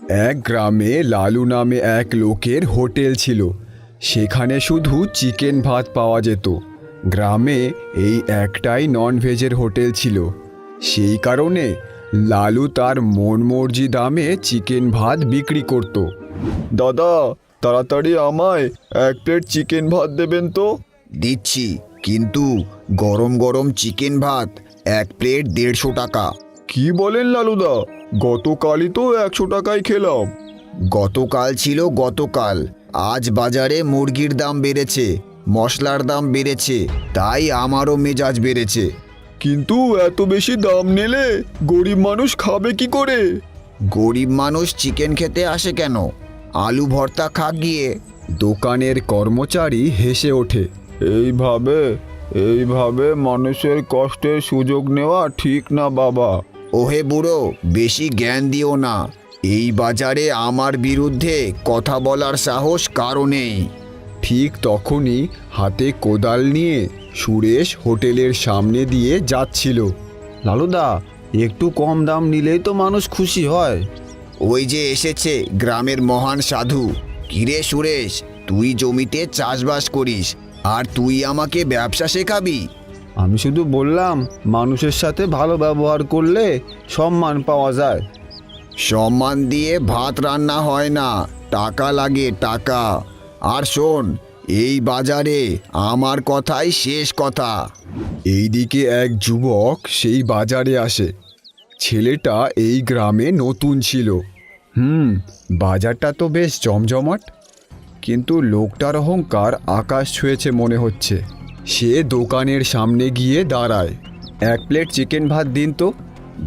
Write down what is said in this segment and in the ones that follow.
এক গ্রামে লালু নামে এক লোকের হোটেল ছিল। সেখানে শুধু চিকেন ভাত পাওয়া যেত। গ্রামে এই একটাই ননভেজের হোটেল ছিল। সেই কারণে লালু তার মন মর্জি দামে চিকেন ভাত বিক্রি করত। দাদা, তাড়াতাড়ি আমায় 1 প্লেট চিকেন ভাত দেবেন তো। দিচ্ছি, কিন্তু গরম গরম চিকেন ভাত 1 প্লেট 150 টাকা। কি বলেন লালুদা? গতকালই তো 100 টাকায় খেলাম। গতকাল ছিল গতকাল, আজ বাজারে মুরগির দাম বেড়েছে, মশলার দাম বেড়েছে, তাই আমারও মেজাজ বেড়েছে। কিন্তু এত বেশি দাম নিলে গরিব মানুষ খাবে কি করে? গরিব মানুষ চিকেন খেতে আসে কেন? আলু ভর্তা খা গিয়ে। দোকানের কর্মচারী হেসে ওঠে। এইভাবে মানুষের কষ্টের সুযোগ নেওয়া ঠিক না বাবা। ওহে বুড়ো, বেশি জ্ঞান দিও না। এই বাজারে আমার বিরুদ্ধে কথা বলার সাহস কারো নেই। ঠিক তখনই হাতে কোদাল নিয়ে সুরেশ হোটেলের সামনে দিয়ে যাচ্ছিল। লালুদা, একটু কম দাম নিলেই তো মানুষ খুশি হয়। ওই যে এসেছে গ্রামের মহান সাধু। কিরে সুরেশ, তুই জমিতে চাষবাস করিস, আর তুই আমাকে ব্যবসা শেখাবি? আমি শুধু বললাম, মানুষের সাথে ভালো ব্যবহার করলে সম্মান পাওয়া যায়। সম্মান দিয়ে ভাত রান্না হয় না, টাকা লাগে, টাকা। আর শোন, এই বাজারে আমার কথাই শেষ কথা। এইদিকে এক যুবক সেই বাজারে আসে। ছেলেটা এই গ্রামে নতুন ছিল। বাজারটা তো বেশ জমজমাট, কিন্তু লোকটার অহংকার আকাশ ছুঁয়েছে মনে হচ্ছে। সে দোকানের সামনে গিয়ে দাঁড়ায়। 1 প্লেট চিকেন ভাত দিন তো।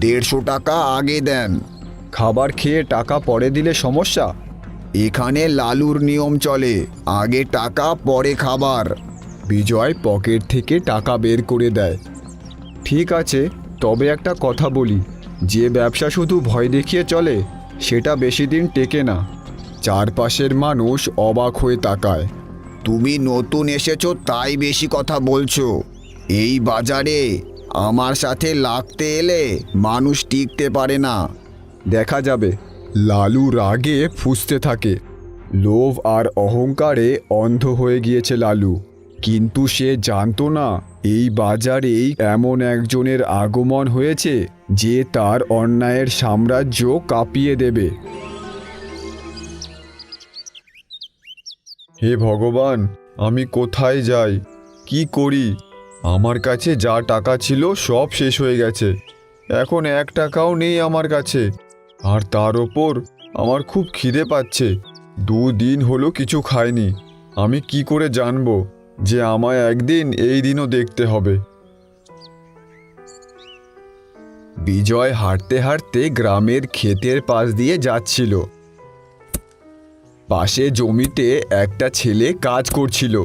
150 টাকা আগে দেন। খাবার খেয়ে টাকা পরে দিলে সমস্যা? এখানে লালুর নিয়ম চলে, আগে টাকা পরে খাবার। বিজয় পকেট থেকে টাকা বের করে দেয়। ঠিক আছে, তবে একটা কথা বলি, যে ব্যবসা শুধু ভয় দেখিয়ে চলে সেটা বেশি দিন টেকে না। চারপাশের মানুষ অবাক হয়ে তাকায়। তুমি নতুন এসেছো তাই বেশি কথা বলছো। এই বাজারে আমার সাথে লাগতে এলে মানুষ টিকতে পারে না। দেখা যাবে। লালু রাগে ফুঁসতে থাকে। লোভ আর অহংকারে অন্ধ হয়ে গিয়েছে লালু। কিন্তু সে জানতো না এই বাজারেই এমন একজনের আগমন হয়েছে যে তার অন্যায়ের সাম্রাজ্য কাঁপিয়ে দেবে। হে ভগবান, আমি কোথায় যাই, কি করি? আমার কাছে যা টাকা ছিল সব শেষ হয়ে গেছে। এখন 1 টাকাও নেই আমার কাছে। আর তার ওপর আমার খুব খিদে পাচ্ছে। 2 দিন হলো কিছু খাইনি। আমি কি করে জানবো যে আমায় একদিন এই দিনও দেখতে হবে? বিজয় হাঁটতে হাঁটতে গ্রামের ক্ষেতের পাশ দিয়ে যাচ্ছিল। পাশে জমিতে একটা ছেলে কাজ করছিল।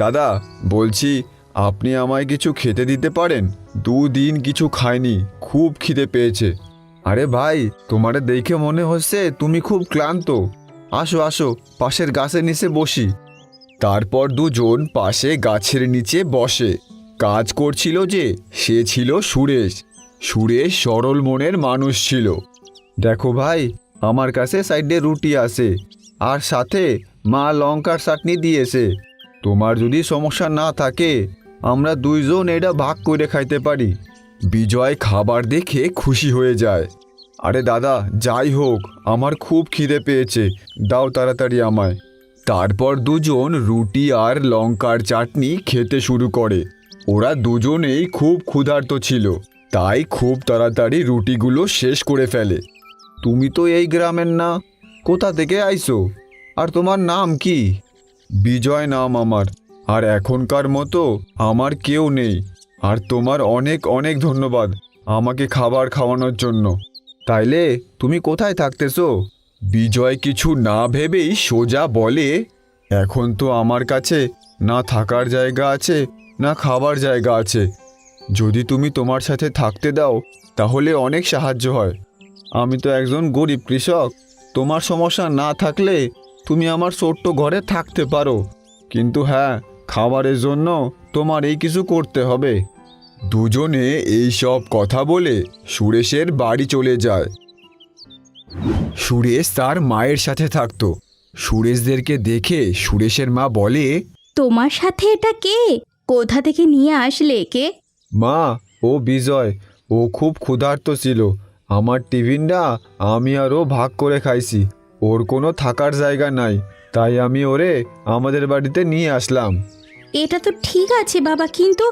দাদা, বলছি, আপনি আমায় কিছু খেতে দিতে পারেন? 2 দিন কিছু খাইনি, খুব খিদে পেয়েছে। আরে ভাই, তোমারে দেখে মনে হচ্ছে তুমি খুব ক্লান্ত। আসো আসো, পাশের গাছের নিচে বসি। তারপর দুজন পাশে গাছের নিচে বসে। কাজ করছিল যে সে ছিল সুরেশ। সুরেশ সরল মনের মানুষ ছিল। দেখো ভাই, আমার কাছে সাইডে রুটি আছে, আর সাথে মা লঙ্কার চাটনি দিয়েছে। তোমার যদি সমস্যা না থাকে আমরা 2 জন এটা ভাগ করে খাইতে পারি। বিজয় খাবার দেখে খুশি হয়ে যায়। আরে দাদা, যাই হোক, আমার খুব খিদে পেয়েছে, দাও তাড়াতাড়ি আমায়। তারপর দুজন রুটি আর লঙ্কার চাটনি খেতে শুরু করে। ওরা দুজনেই খুব ক্ষুধার্ত ছিল, তাই খুব তাড়াতাড়ি রুটিগুলো শেষ করে ফেলে। তুমি তো এই গ্রামের না, কোথা থেকে আইছো? আর তোমার নাম কি? বিজয় নাম আমার, আর এখনকার মতো আমার কেউ নেই। আর তোমার অনেক অনেক ধন্যবাদ আমাকে খাবার খাওয়ানোর জন্য। তাইলে তুমি কোথায় থাকতেছো? বিজয় কিছু না ভেবেই সোজা বলে, এখন তো আমার কাছে না থাকার জায়গা আছে না খাবার জায়গা আছে। যদি তুমি তোমার সাথে থাকতে দাও তাহলে অনেক সাহায্য হয়। আমি তো একজন গরিব কৃষক। তোমার সমস্যা না থাকলে তুমি আমার ছোট্ট ঘরে থাকতে পারো, কিন্তু হ্যাঁ, খাবারের জন্য তোমার এই কিছু করতে হবে। দুজনে এই সব কথা বলে সুরেশের বাড়ি চলে যায়। সুরেশ তার মায়ের সাথে থাকতো। সুরেশদেরকে দেখে সুরেশের মা বলে, তোমার সাথে এটা কে? কোথা থেকে নিয়ে আসলে একে? মা, ও বিজয়। ও খুব ক্ষুধার্ত ছিল। আমার টিফিনটা আমি আর ও ভাগ করে খাইছি। ওর কোনো থাকার জায়গা নাই, তাই আমি ওরে আমাদের বাড়িতে নিয়ে আসলাম। এটা তো ঠিক আছে বাবা, কিন্তু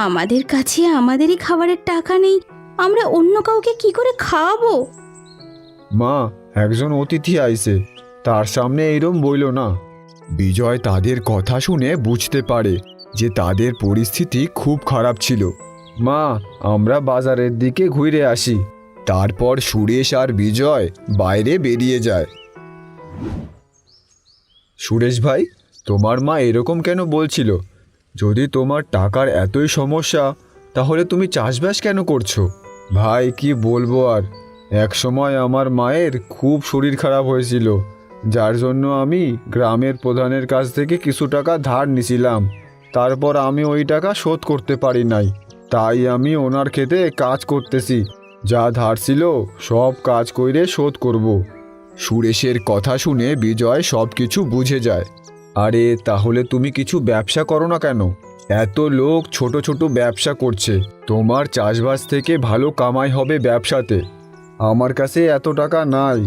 আমাদের কাছে আমাদেরই খাবারের টাকা নেই। আমরা অন্য কাউকে কি করে খাওয়াবো? মা, একজন অতিথি আইছে, তার সামনে এইরম বইলো না। বিজয় তাদের কথা শুনে বুঝতে পারে যে তাদের পরিস্থিতি খুব খারাপ ছিল। মা, আমরা বাজারের দিকে ঘুরে আসি। তারপর সুরেশ আর বিজয় বাইরে বেরিয়ে যায়। সুরেশ ভাই, তোমার মা এরকম কেন বলছিল? যদি তোমার টাকার এতই সমস্যা, তাহলে তুমি চাষবাস কেন করছো? ভাই, কি বলবো আর, এক সময় আমার মায়ের খুব শরীর খারাপ হয়েছিল, যার জন্য আমি গ্রামের প্রধানের কাছ থেকে কিছু টাকা ধার নিছিলাম। তারপর আমি ওই টাকা শোধ করতে পারি নাই, তাই আমি ওনার ক্ষেতে কাজ করতেছি। যা ধার ছিল সব কাজ কইরে শোধ করব। সুরেশের কথা শুনে বিজয় সব কিছু বুঝে যায়। আরে, তাহলে তুমি কিছু ব্যবসা করো না কেন? এত লোক ছোট ছোট ব্যবসা করছে, তোমার চাষবাস থেকে ভালো কামাই হবে ব্যবসাতে। আমার কাছে এত টাকা নাই।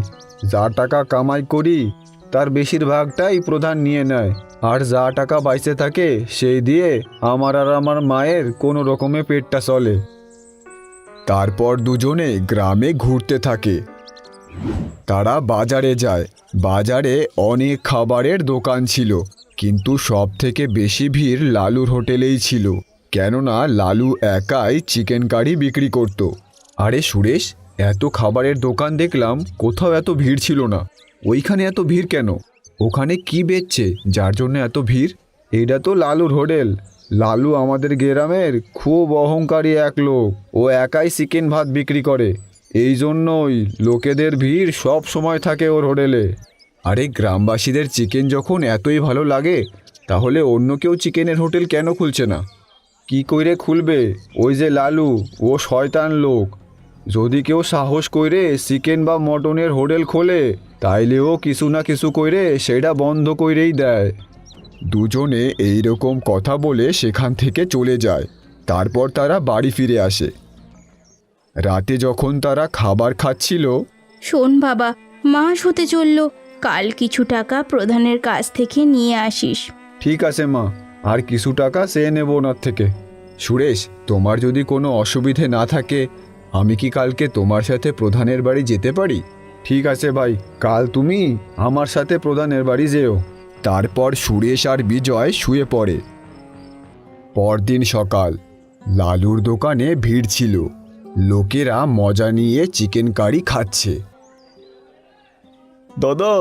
যা টাকা কামাই করি তার বেশিরভাগটাই প্রধান নিয়ে নেয়, আর যা টাকা বাইসে থাকে সেই দিয়ে আমার আর আমার মায়ের কোনো রকমে পেটটা চলে। তারপর দুজনে গ্রামে ঘুরতে থাকে। তারা বাজারে যায়। বাজারে অনেক খাবারের দোকান ছিল, কিন্তু সব থেকে বেশি ভিড় লালুর হোটেলেই ছিল, কেননা লালু একাই চিকেন কারি বিক্রি করত। আরে সুরেশ, এত খাবারের দোকান দেখলাম, কোথাও এত ভিড় ছিল না। ওইখানে এত ভিড় কেন? ওখানে কি বেচছে যার জন্য এত ভিড়? এটা তো লালুর হোটেল। লালু আমাদের গ্রামের খুব অহংকারী এক লোক। ও একাই চিকেন ভাত বিক্রি করে, এই জন্যই লোকেদের ভিড় সব সময় থাকে ওর হোটেলে। আরে, গ্রামবাসীদের চিকেন যখন এতই ভালো লাগে, তাহলে অন্য কেউ চিকেনের হোটেল কেন খুলছে না? কি কইরে খুলবে? ওই যে লালু, ও শয়তান লোক। যদি কেউ সাহস কইরে চিকেন বা মটনের হোটেল খোলে, তাইলেও কিছু না কিছু কইরে সেটা বন্ধ কইরেই দেয়। দুজনে এইরকম কথা বলে সেখান থেকে চলে যায়। তারপর তারা বাড়ি ফিরে আসে। রাতে যখন তারা খাবার খাচ্ছিল, শোন বাবা, মাস হতে চললো, কাল কিছু টাকা প্রধানের কাছ থেকে নিয়ে আসিস। ঠিক আছে মা, আর কিছু টাকা চেয়ে নেব ওনার থেকে। সুরেশ, তোমার যদি কোনো অসুবিধে না থাকে, আমি কি কালকে তোমার সাথে প্রধানের বাড়ি যেতে পারি? ঠিক আছে ভাই, কাল তুমি আমার সাথে প্রধানের বাড়ি যেও। তারপর সুরেশ আর বিজয় শুয়ে পড়ে। পরদিন সকাল, লালুর দোকানে ভিড় ছিল। লোকেরা মজা নিয়ে চিকেন কারি খাচ্ছে। দাদা,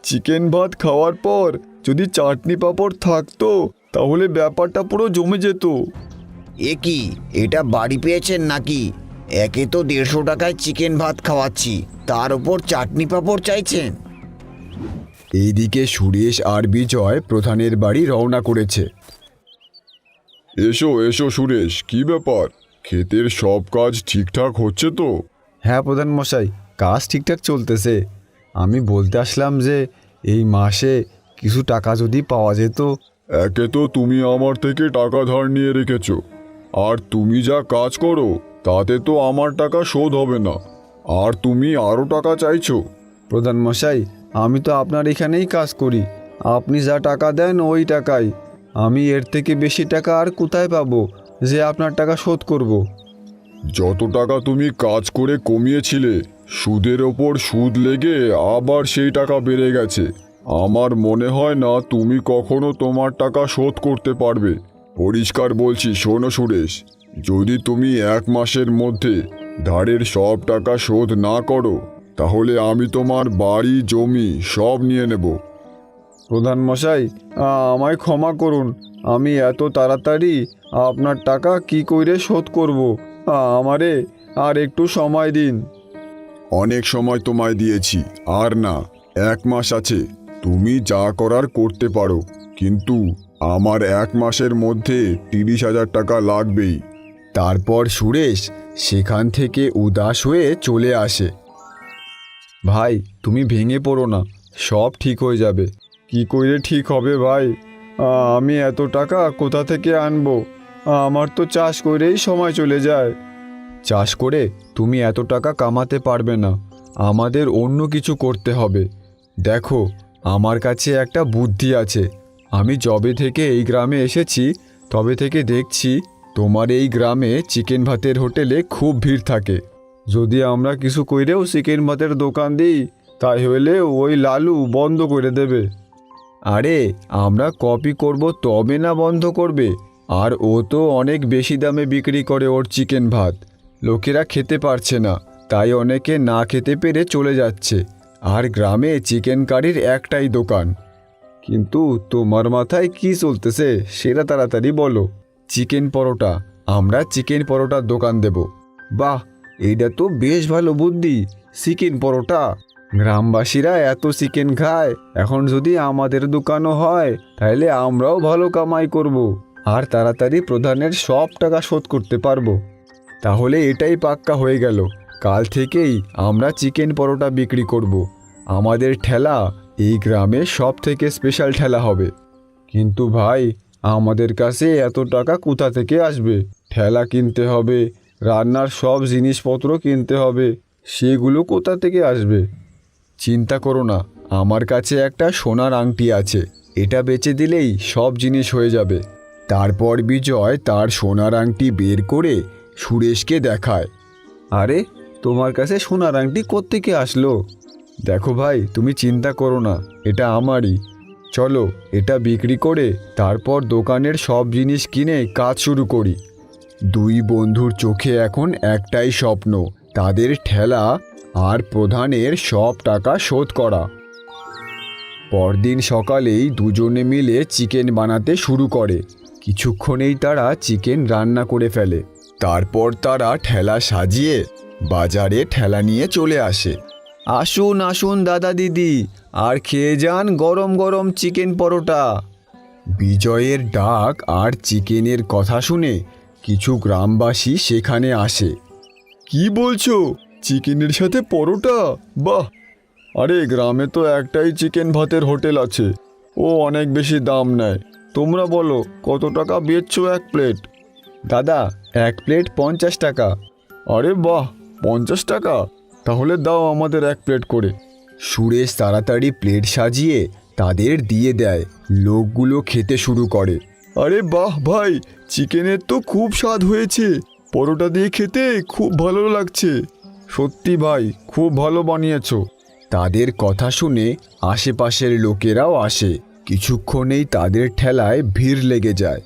চিকেন ভাত খাওয়ার পর যদি চাটনি পাঁপড় থাকতো, তাহলে ব্যাপারটা পুরো জমে যেত। এ কি, এটা বাড়ি পেয়েছেন নাকি? একে তো 150 টাকায় চিকেন ভাত খাওয়াচ্ছি, তার উপর চাটনি পাঁপড় চাইছেন? এইদিকে সুরেশ আর বিজয় প্রধানের বাড়ি রওনা করেছে। এসো এসো সুরেশ, কি ব্যাপার? ক্ষেতের সব কাজ ঠিকঠাক হচ্ছে তো? হ্যাঁ প্রধান মশাই, কাজ ঠিকঠাক চলতেছে। আমি বলতে আসলাম যে এই মাসে কিছু টাকা যদি পাওয়া যেত। একে তো তুমি আমার থেকে টাকা ধার নিয়ে রেখেছো, আর তুমি যা কাজ করো তাতে তো আমার টাকা শোধ হবে না, আর তুমি আরও টাকা চাইছো। প্রধান মশাই, আমি তো আপনার এখানেই কাজ করি। আপনি যা টাকা দেন ওই টাকাই। আমি এর থেকে বেশি টাকা আর কোথায় পাবো যে আপনার টাকা শোধ করব? যত টাকা তুমি কাজ করে কমিয়েছিলে, সুদের ওপর সুদ লেগে আবার সেই টাকা বেড়ে গেছে। আমার মনে হয় না তুমি কখনো তোমার টাকা শোধ করতে পারবে। পরিষ্কার বলছি, শোনো সুরেশ, যদি তুমি 1 মাসের মধ্যে ধারের সব টাকা শোধ না করো, তাহলে আমি তোমার বাড়ি জমি সব নিয়ে নেব। প্রধান মশাই, আমায় ক্ষমা করুন। আমি এত তাড়াতাড়ি আপনার টাকা কি কইরে শোধ করব? আমারে আর একটু সময় দিন। অনেক সময় তোমায় দিয়েছি, আর না, 1 মাস আছে। তুমি যা করার করতে পারো, কিন্তু আমার 1 মাসের মধ্যে 30,000 টাকা লাগবেই। তারপর সুরেশ সেখান থেকে উদাস হয়ে চলে আসে। ভাই তুমি ভেঙে পড়ো না, সব ঠিক হয়ে যাবে। কি করে ঠিক হবে ভাই? আমি এত টাকা কোথা থেকে আনবো? আমার তো চাষ করেই সময় চলে যায়। চাষ করে তুমি এত টাকা কামাতে পারবে না, আমাদের অন্য কিছু করতে হবে। দেখো, আমার কাছে একটা বুদ্ধি আছে। আমি যবে থেকে এই গ্রামে এসেছি তবে থেকে দেখছি তোমার এই গ্রামে চিকেন ভাতের হোটেলে খুব ভিড় থাকে। যদি আমরা কিছু কইরেও চিকেন ভাতের দোকান দিই, তাই হইলে ওই লালু বন্ধ করে দেবে। আরে আমরা কপি করব তবে না বন্ধ করবে? আর ও তো অনেক বেশি দামে বিক্রি করে ওর চিকেন ভাত। লোকেরা খেতে পারছে না, তাই অনেকে না খেতে পেরে চলে যাচ্ছে। আর গ্রামে চিকেন কারির একটাই দোকান। কিন্তু তোমার মাথায় কি চলতেছে সেটা তাড়াতাড়ি বলো। চিকেন পরোটা, আমরা চিকেন পরোটার দোকান দেব। বাহ, এইটা তো বেশ ভালো বুদ্ধি। চিকেন পরোটা, গ্রামবাসীরা এত চিকেন খায়, এখন যদি আমাদের দোকানও হয় তাহলে আমরাও ভালো কামাই করব আর তাড়াতাড়ি প্রধানের সব টাকা শোধ করতে পারবো। তাহলে এটাই পাক্কা হয়ে গেল, কাল থেকেই আমরা চিকেন পরোটা বিক্রি করব। আমাদের ঠেলা এই গ্রামে সব থেকে স্পেশাল ঠেলা হবে। কিন্তু ভাই, আমাদের কাছে এত টাকা কোথা থেকে আসবে? ঠেলা কিনতে হবে, রান্নার সব জিনিসপত্র কিনতে হবে, সেগুলো কোথা থেকে আসবে? চিন্তা করো না, আমার কাছে একটা সোনার আংটি আছে, এটা বেচে দিলেই সব জিনিস হয়ে যাবে। তারপর বিজয় তার সোনার আংটি বের করে সুরেশকে দেখায়। আরে, তোমার কাছে সোনার আংটি কোত্থেকে আসলো? দেখো ভাই, তুমি চিন্তা করো না, এটা আমারই। চলো, এটা বিক্রি করে তারপর দোকানের সব জিনিস কিনে কাজ শুরু করি। দুই বন্ধুর চোখে এখন একটাই স্বপ্ন, তাদের ঠেলা আর প্রধানের সব টাকা শোধ করা। পরদিন সকালেই দুজনে মিলে চিকেন বানাতে শুরু করে। কিছুক্ষণেই তারা চিকেন রান্না করে ফেলে। তারপর তারা ঠেলা সাজিয়ে বাজারে ঠেলা নিয়ে চলে আসে। আসুন আসুন দাদা দিদি, আর খেয়ে যান গরম গরম চিকেন পরোটা। বিজয়ের ডাক আর চিকেনের কথা শুনে কিছু গ্রামবাসী সেখানে আসে। কি বলছো, চিকেনের সাথে পরোটা? বাহ! আরে গ্রামে তো একটাই চিকেন ভাতের হোটেল আছে, ও অনেক বেশি দাম নেয়। তোমরা বলো কত টাকা বেচছো এক প্লেট? দাদা, এক প্লেট 50 টাকা। আরে বাহ, 50 টাকা? তাহলে দাও আমাদের এক প্লেট করে। সুরেশ তাড়াতাড়ি প্লেট সাজিয়ে তাদের দিয়ে দেয়। লোকগুলো খেতে শুরু করে। আরে বাহ ভাই, চিকেনের তো খুব স্বাদ হয়েছে, পরোটা দিয়ে খেতে খুব ভালো লাগছে। সত্যি ভাই, খুব ভালো বানিয়েছো। তাদের কথা শুনে আশেপাশের লোকেরাও আসে। কিছুক্ষণেই তাদের ঠেলায় ভিড় লেগে যায়।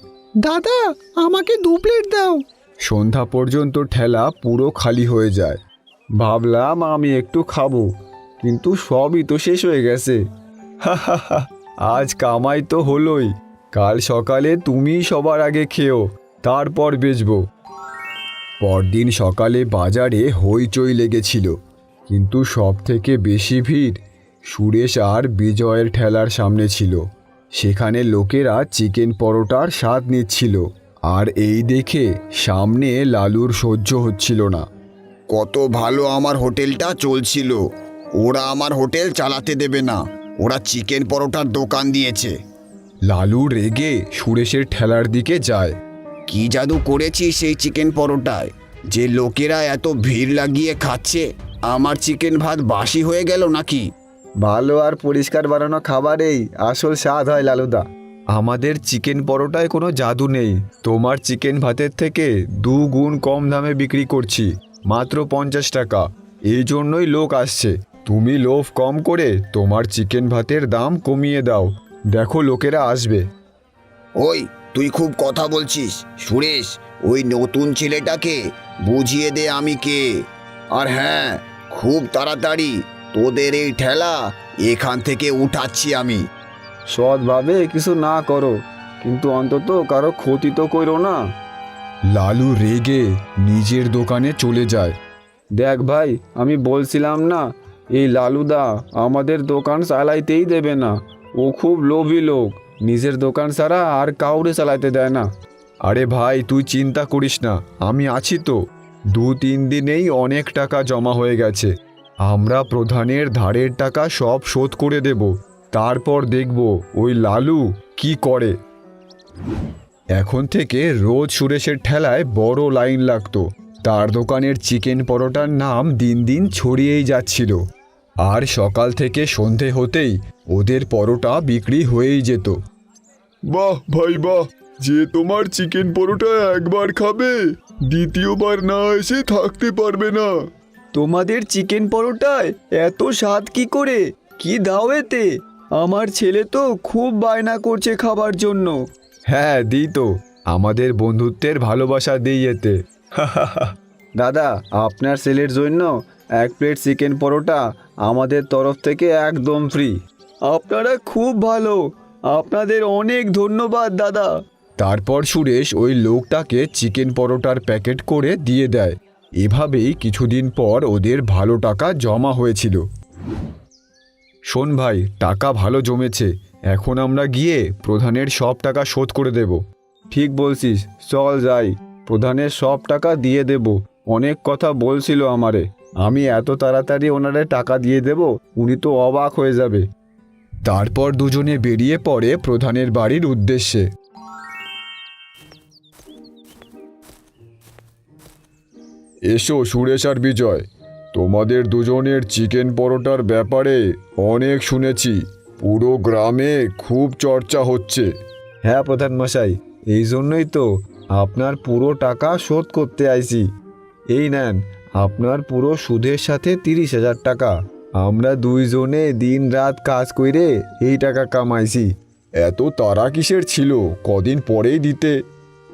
দাদা, আমাকে 2 প্লেট দাও। সন্ধ্যা পর্যন্ত ঠেলা পুরো খালি হয়ে যায়। ভাবলাম আমি একটু খাবো, কিন্তু সবই তো শেষ হয়ে গেছে। আজ কামাই তো হলোই, কাল সকালে তুমি সবার আগে খেও, তারপর বেচবো। পরদিন সকালে বাজারে হইচই লেগেছিল, কিন্তু সব থেকে বেশি ভিড় সুরেশ আর বিজয়ের ঠেলার সামনে ছিল। সেখানে লোকেরা চিকেন পরোটার স্বাদ নিচ্ছিল, আর এই দেখে সামনে লালুর সহ্য হচ্ছিল না। কত ভালো আমার হোটেলটা চলছিল, ওরা আমার হোটেল চালাতে দেবে না, ওরা চিকেন পরোটার দোকান দিয়েছে। লালু রেগে সুরেশের ঠেলার দিকে যায়। কি জাদু করেছিস সেই চিকেন পরোটায় যে লোকেরা এত ভিড় লাগিয়ে খাচ্ছে? আমার চিকেন ভাত বাসি হয়ে গেল নাকি? ভালো আর পরিষ্কার বানানো খাবারেই আসল স্বাদ হয় লালুদা। আমাদের চিকেন পরোটায় কোনো জাদু নেই, তোমার চিকেন ভাতের থেকে 2 গুণ কম দামে বিক্রি করছি, মাত্র 50 টাকা। এই জন্যই লোক আসছে। তুমি লোভ কম করে তোমার চিকেন ভাতের দাম কমিয়ে দাও, দেখো লোকেরা আসবে। ওই, তুই খুব কথা বলছিস। সুরেশ, ওই নতুন ছেলেটাকে বুঝিয়ে দে আমি কে। আর হ্যাঁ, খুব তাড়াতাড়ি তোদের এই ঠেলা এখান থেকে উঠাচ্ছি আমি। সৎভাবে কিছু না করো, কিন্তু অন্তত কারো ক্ষতি তো করো না। লালু রেগে নিজের দোকানে চলে যায়। দেখ ভাই, আমি বলছিলাম না, এই লালুদা আমাদের দোকান চালাইতেই দেবে না। ও খুব লোভী লোক, নিজের দোকান ছাড়া আর কাউরে চালাইতে দেয় না। আরে ভাই, তুই চিন্তা করিস না, আমি আছি তো। 2-3 দিনেই অনেক টাকা জমা হয়ে গেছে। আমরা প্রধানের ধারের টাকা সব শোধ করে দেব, তারপর দেখব ওই লালু কি করে। এখন থেকে রোজ সুরেশের ঠেলায় বড় লাইন লাগতো। তার দোকানের চিকেন পরোটার নাম দিন দিন ছড়িয়েই যাচ্ছিল। আর সকাল থেকে সন্ধে হতেই ওদের পরোটা বিক্রি হয়েই যেত। বাহ ভাই বাহ, যে তোমার চিকেন পরোটা একবার খাবে দ্বিতীয়বার না এসে থাকতে পারবে না। তোমাদের চিকেন পরোটায় এত স্বাদ কি করে? কি দাও এতে? আমার ছেলে তো খুব বায়না করছে খাবার জন্য। হ্যাঁ দিই তো, আমাদের বন্ধুত্বের ভালোবাসা দিই এতে। দাদা, আপনার ছেলের জন্য 1 প্লেট চিকেন পরোটা আমাদের তরফ থেকে একদম ফ্রি। আপনারা খুব ভালো, আপনাদের অনেক ধন্যবাদ দাদা। তারপর সুরেশ ওই লোকটাকে চিকেন পরোটার প্যাকেট করে দিয়ে দেয়। এভাবেই কিছুদিন পর ওদের ভালো টাকা জমা হয়েছিল। শোন ভাই, টাকা ভালো জমেছে, এখন আমরা গিয়ে প্রধানের সব টাকা শোধ করে দেব। ঠিক বলছিস, চল যাই, প্রধানের সব টাকা দিয়ে দেব। অনেক কথা বলছিল আমারে, আমি এত তাড়াতাড়ি ওনারে টাকা দিয়ে দেব, উনি তো অবাক হয়ে যাবে। তারপর দুজনে বেরিয়ে পড়ে প্রধানের বাড়ির উদ্দেশ্যে। এসো সুরেশ আর বিজয়, তোমাদের দুজনের চিকেন পরোটার ব্যাপারে অনেক শুনেছি, পুরো গ্রামে খুব চর্চা হচ্ছে। হ্যাঁ প্রধান মশাই, এই জন্যই তো আপনার পুরো টাকা শোধ করতে আইছি। এই নেন আপনার পুরো সুদের সাথে 30,000 টাকা। আমরা দুইজনে দিন রাত কাজ কইরে এই টাকা কামাইছি। এত তাড়া কিসের ছিল? কদিন পরেই দিতে।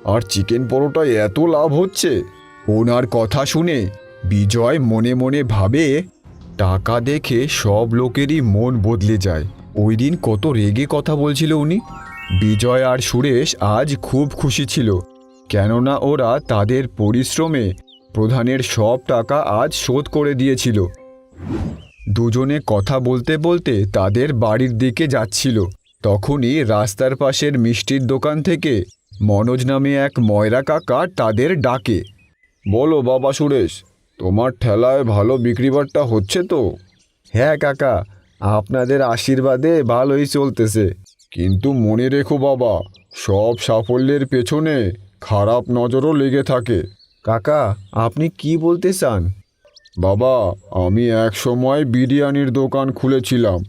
আর চিকেন পরোটায় এত লাভ হচ্ছে। ওনার কথা শুনে বিজয় মনে মনে ভাবে, টাকা দেখে সব লোকেরই মন বদলে যায়। ওই দিন কত রেগে কথা বলছিল উনি। বিজয় আর সুরেশ আজ খুব খুশি ছিল, কেননা ওরা তাদের পরিশ্রমে প্রধানের সব টাকা আজ শোধ করে দিয়েছিল। দুজনে কথা বলতে বলতে তাদের বাড়ির দিকে যাচ্ছিল। তখনই রাস্তার পাশের মিষ্টির দোকান থেকে মনোজ নামে এক ময়রা কাকা তাদের ডাকে। বলো বাবা সুরেশ, তোমার ঠেলায় ভালো বিক্রিবাট্টা হচ্ছে তো? হ্যাঁ কাকা, আপনাদের আশীর্বাদে ভালোই চলতেছে। কিন্তু মনে রেখো বাবা, সব সাফল্যের পেছনে খারাপ নজরও লেগে থাকে। কাকা, আপনি কি বলতে চান? বাবা, আমি এক সময় বিরিয়ানির দোকান খুলেছিলাম,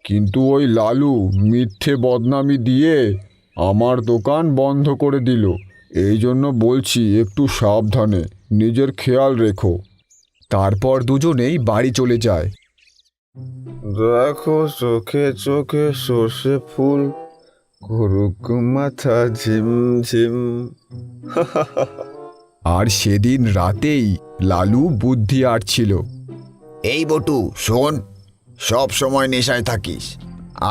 কিন্তু ওই লালু মিথ্যে বদনামি দিয়ে আমার দোকান বন্ধ করে দিল। এই জন্য বলছি একটু সাবধানে, নিজের খেয়াল রেখো। তারপর দুজনেই বাড়ি চলে যায়। দেখো চোখে চোখে সর্ষে ফুল, করুক মাথা ঝিম ঝিম। আর সেদিন রাতেই লালু বুদ্ধি আটছিল। এই বটু শোন, সব সময় নেশায় থাকিস।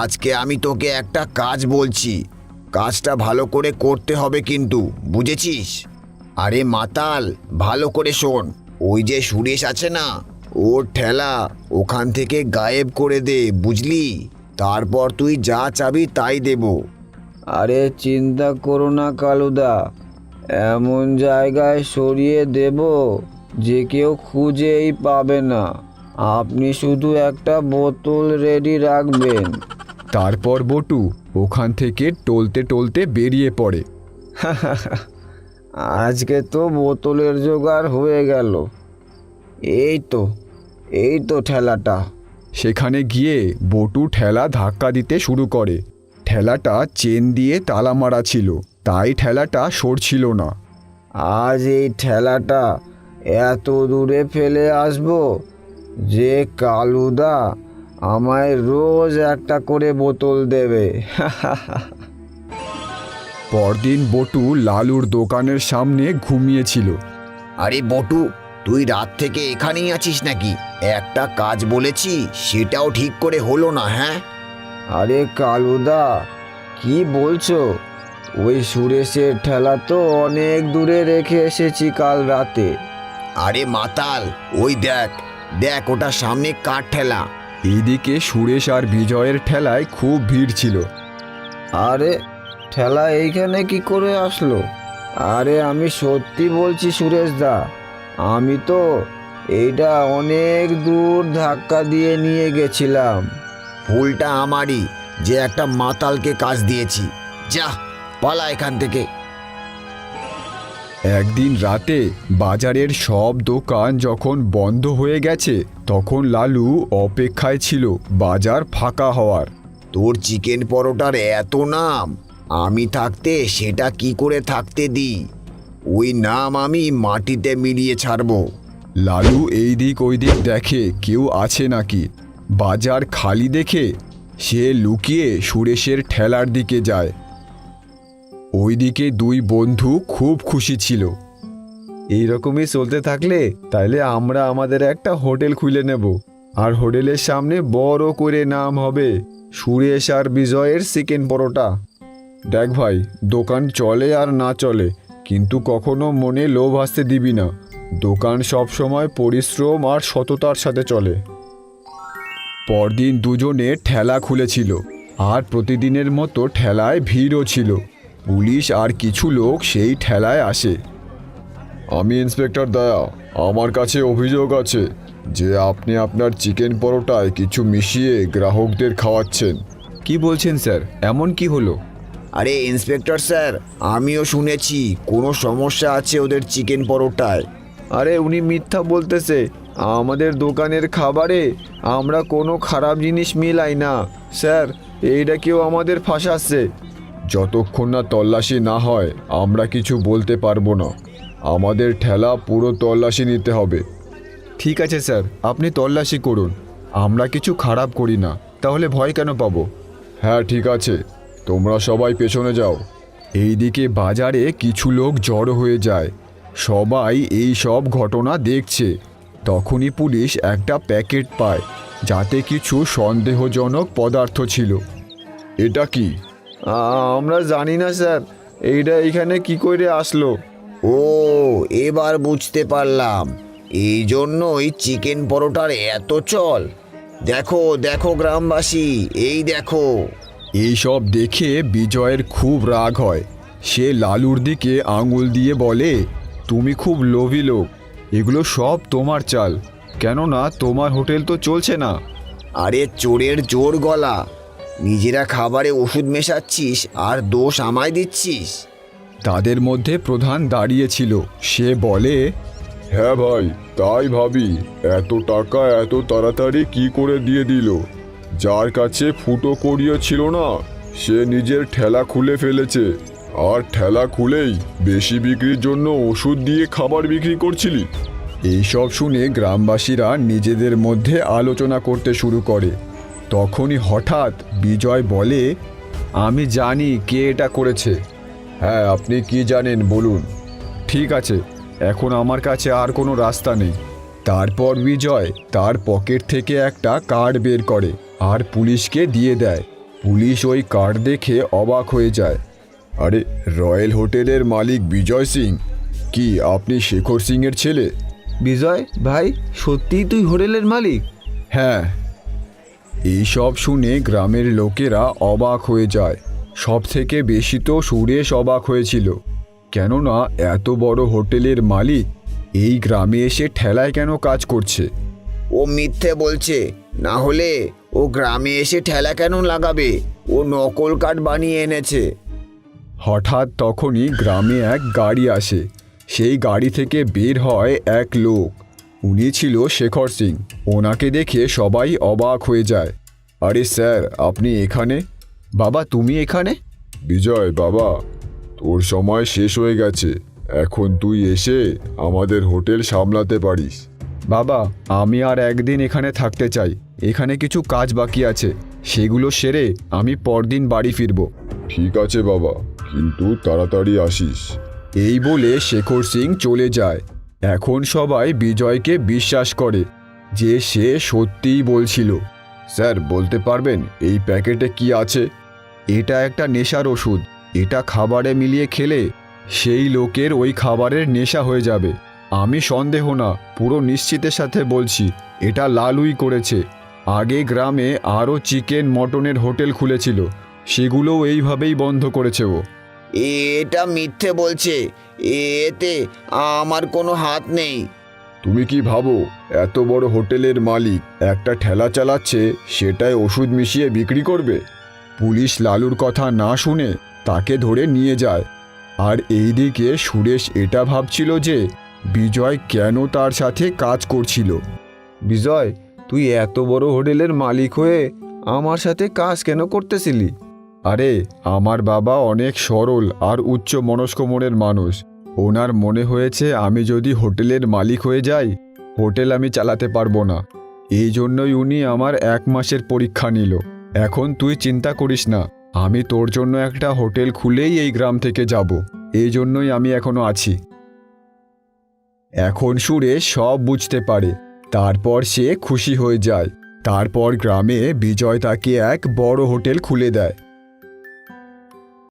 আজকে আমি তোকে একটা কাজ বলছি, কাজটা ভালো করে করতে হবে কিন্তু, বুঝেছিস? আরে মাতাল, ভালো করে শোন। ওই যে সুরেশ আছে না, ওর ঠেলা ওখান থেকে গায়েব করে দে, বুঝলি? তারপর তুই যা চাবি তাই দেব। আরে চিন্তা করো না কালুদা, এমন জায়গায় সরিয়ে দেব যে কেউ খুঁজেই পাবে না। আপনি শুধু একটা বোতল রেডি রাখবেন। তারপর বটু ওখান থেকে টলতে টলতে বেরিয়ে পড়ে। আজকে তো বোতলের জোগাড় হয়ে গেল। এই তো ঠেলাটা। সেখানে গিয়ে বটু ঠেলা ধাক্কা দিতে শুরু করে। ঠেলাটা চেন দিয়ে তালা মারা ছিল, তাই ঠেলাটা সরছিল না। আজ এই ঠেলাটা এত দূরে ফেলে আসবো যে কালুদা আমায় রোজ একটা করে বোতল দেবে। পরদিন বটু লালুর দোকানের সামনে ঘুমিয়েছিল। আরে বটু, তুই রাত থেকে এখানেই আছিস নাকি? একটা কাজ বলেছি, সেটাও ঠিক করে হলো না। হ্যাঁ আরে কালুদা, কি বলছো? ওই সুরেশের ঠেলা তো অনেক দূরে রেখে এসেছি কাল রাতে। আরে মাতাল, ওই দেখ দেখ, ওটা সামনে কার ঠেলা। এইদিকে সুরেশ আর বিজয়ের ঠেলায় খুব ভিড় ছিল। আরে ঠেলা এইখানে কি করে আসলো? আরে আমি সত্যি বলছি সুরেশ দা, আমি তো এইটা অনেক দূর ধাক্কা দিয়ে নিয়ে গেছিলাম। ভুলটা আমারই যে একটা মাতালকে কাজ দিয়েছি। যা, পালা এখান থেকে। একদিন রাতে বাজারের সব দোকান যখন বন্ধ হয়ে গেছে তখন লালু অপেক্ষায় ছিল বাজার ফাঁকা হওয়ার। তোর চিকেন পরোটার এত নাম, আমি থাকতে সেটা কি করে থাকতে দিই? ওই নাম আমি মাটিতে মিলিয়ে ছাড়বো। লালু এই দিক ওই দিক দেখে কেউ আছে নাকি। বাজার খালি দেখে সে লুকিয়ে সুরেশের ঠেলার দিকে যায়। ওইদিকে দুই বন্ধু খুব খুশি ছিল। এইরকমই চলতে থাকলে তাইলে আমরা আমাদের একটা হোটেল খুলে নেব, আর হোটেলের সামনে বড় করে নাম হবে সুরেশ আর বিজয়ের চিকেন পরোটা। দেখ ভাই, দোকান চলে আর না চলে, কিন্তু কখনো মনে লোভ আসতে দিবি না। দোকান সব সময় পরিশ্রম আর সততার সাথে চলে। পরদিন দুজনে ঠেলা খুলেছিল, আর প্রতিদিনের মতো ঠেলায় ভিড়ও ছিল। পুলিশ আর কিছু লোক সেই ঠেলায় আসে। আমি ইন্সপেক্টর দয়া, আমার কাছে অভিযোগ আছে যে আপনি আপনার চিকেন পরোটায় কিছু মিশিয়ে গ্রাহকদের খাওয়াচ্ছেন। কি বলছেন স্যার, এমন কি হলো? আরে ইন্সপেক্টর স্যার, আমিও শুনেছি কোনো সমস্যা আছে ওদের চিকেন পরোটায়। আরে উনি মিথ্যা বলতেছে। আমাদের দোকানের খাবারে আমরা কোনো খারাপ জিনিস মিলাই না স্যার, এইটা কেউ আমাদের ফাঁসাচ্ছে। যতক্ষণ না তল্লাশি না হয় আমরা কিছু বলতে পারবো না। আমাদের ঠেলা পুরো তল্লাশি নিতে হবে। ঠিক আছে স্যার, আপনি তল্লাশি করুন, আমরা কিছু খারাপ করি না, তাহলে ভয় কেন পাবো? হ্যাঁ ঠিক আছে, তোমরা সবাই পেছনে যাও। এইদিকে বাজারে কিছু লোক জড়ো হয়ে যায়। সবাই এই সব ঘটনা দেখছে। তখনই পুলিশ একটা প্যাকেট পায় যাতে কিছু সন্দেহজনক পদার্থ ছিল। এটা কি? আমরা জানি না স্যার, এইটা এখানে কি করে আসলো। ও, এবার বুঝতে পারলাম, এই জন্যই চিকেন পরোটার এত চল। দেখো দেখো গ্রামবাসী, এই দেখো। এইসব দেখে বিজয়ের খুব রাগ হয়। সে লালুর দিকে আঙুল দিয়ে বলে, তুমি খুব লোভী লোক, এগুলো সব তোমার চাল, কেননা তোমার হোটেল তো চলছে না। আরে চোরের জোর গলা, নিজেরা খাবারে ওষুধ মেশাচ্ছিস আর দোষ আমায় দিচ্ছিস। তাদের মধ্যে প্রধান দাঁড়িয়েছিল। সে বলে, হ্যাঁ ভাই, তাই ভাবি এত টাকা এত তাড়াতাড়ি কি করে দিয়ে দিল? যার কাছে ফুটো করিয়ে ছিল না সে নিজের ঠেলা খুলে ফেলেছে, আর ঠেলা খুলেই বেশি বিক্রির জন্য ওষুধ দিয়ে খাবার বিক্রি করছিলি। এইসব শুনে গ্রামবাসীরা নিজেদের মধ্যে আলোচনা করতে শুরু করে। তখনই হঠাৎ বিজয় বলে, আমি জানি কে এটা করেছে। হ্যাঁ, আপনি কি জানেন বলুন। ঠিক আছে, এখন আমার কাছে আর কোনো রাস্তা নেই। তারপর বিজয় তার পকেট থেকে একটা কার্ড বের করে আর পুলিশকে দিয়ে দেয়। পুলিশ ওই কার্ড দেখে অবাক হয়ে যায়। আরে, রয়্যাল হোটেলের মালিক বিজয় সিং? কি আপনি শেখর সিংয়ের ছেলে? বিজয় ভাই, সত্যিই তুই হোটেলের মালিক? হ্যাঁ। এইসব শুনে গ্রামের লোকেরা অবাক হয়ে যায়। সব থেকে বেশি তো সুরেশ অবাক হয়েছিল, কেননা এত বড় হোটেলের মালিক এই গ্রামে এসে ঠেলায় কেন কাজ করছে। ও মিথ্যে বলছে, না হলে ও গ্রামে এসে ঠেলা কেন লাগাবে? ও নকল কার্ড বানিয়ে এনেছে। হঠাৎ তখনই গ্রামে এক গাড়ি আসে। সেই গাড়ি থেকে বের হয় এক লোক। উনি ছিল শেখর সিং। ওনাকে দেখে সবাই অবাক হয়ে যায়। আরে স্যার, আপনি এখানে? বাবা, তুমি এখানে? বিজয় বাবা, তোর সময় শেষ হয়ে গেছে। এখন তুই এসে আমাদের হোটেল সামলাতে পারিস। বাবা, আমি আর একদিন এখানে থাকতে চাই। এখানে কিছু কাজ বাকি আছে, সেগুলো সেরে আমি পরদিন বাড়ি ফিরব। ঠিক আছে বাবা, কিন্তু তাড়াতাড়ি আসিস। এই বলে শেখর সিং চলে যায়। এখন সবাই বিজয়কে বিশ্বাস করে যে সে সত্যিই বলছিল। স্যার, বলতে পারবেন এই প্যাকেটে কি আছে? এটা একটা নেশার ওষুধ। এটা খাবারে মিলিয়ে খেলে সেই লোকের ওই খাবারের নেশা হয়ে যাবে। আমি সন্দেহ না, পুরো নিশ্চিতের সাথে বলছি, এটা লালুই করেছে। আগে গ্রামে আরও চিকেন মটনের হোটেল খুলেছিল, সেগুলোও এইভাবেই বন্ধ করেছে ও। এটা মিথ্যে বলছে, এতে আমার কোনো হাত নেই। তুমি কি ভাবো এত বড় হোটেলের মালিক একটা ঠেলা চালাচ্ছে, সেটায় ওষুধ মিশিয়ে বিক্রি করবে? পুলিশ লালুর কথা না শুনে তাকে ধরে নিয়ে যায়। আর এইদিকে সুরেশ এটা ভাবছিল যে বিজয় কেন তার সাথে কাজ করছিল। বিজয়, তুই এত বড় হোটেলের মালিক হয়ে আমার সাথে কাজ কেন করতেছিলি? আরে আমার বাবা অনেক সরল আর উচ্চ মনস্ক মনের মানুষ। ওনার মনে হয়েছে আমি যদি হোটেলের মালিক হয়ে যাই, হোটেল আমি চালাতে পারবো না। এই জন্যই উনি আমার 1 মাসের পরীক্ষা নিল। এখন তুই চিন্তা করিস না, আমি তোর জন্য একটা হোটেল খুলেই এই গ্রাম থেকে যাব। এই জন্যই আমি এখনো আছি। এখন সুরেশ সব বুঝতে পারে। তারপর সে খুশি হয়ে যায়। তারপর গ্রামে বিজয় তাকে এক বড় হোটেল খুলে দেয়।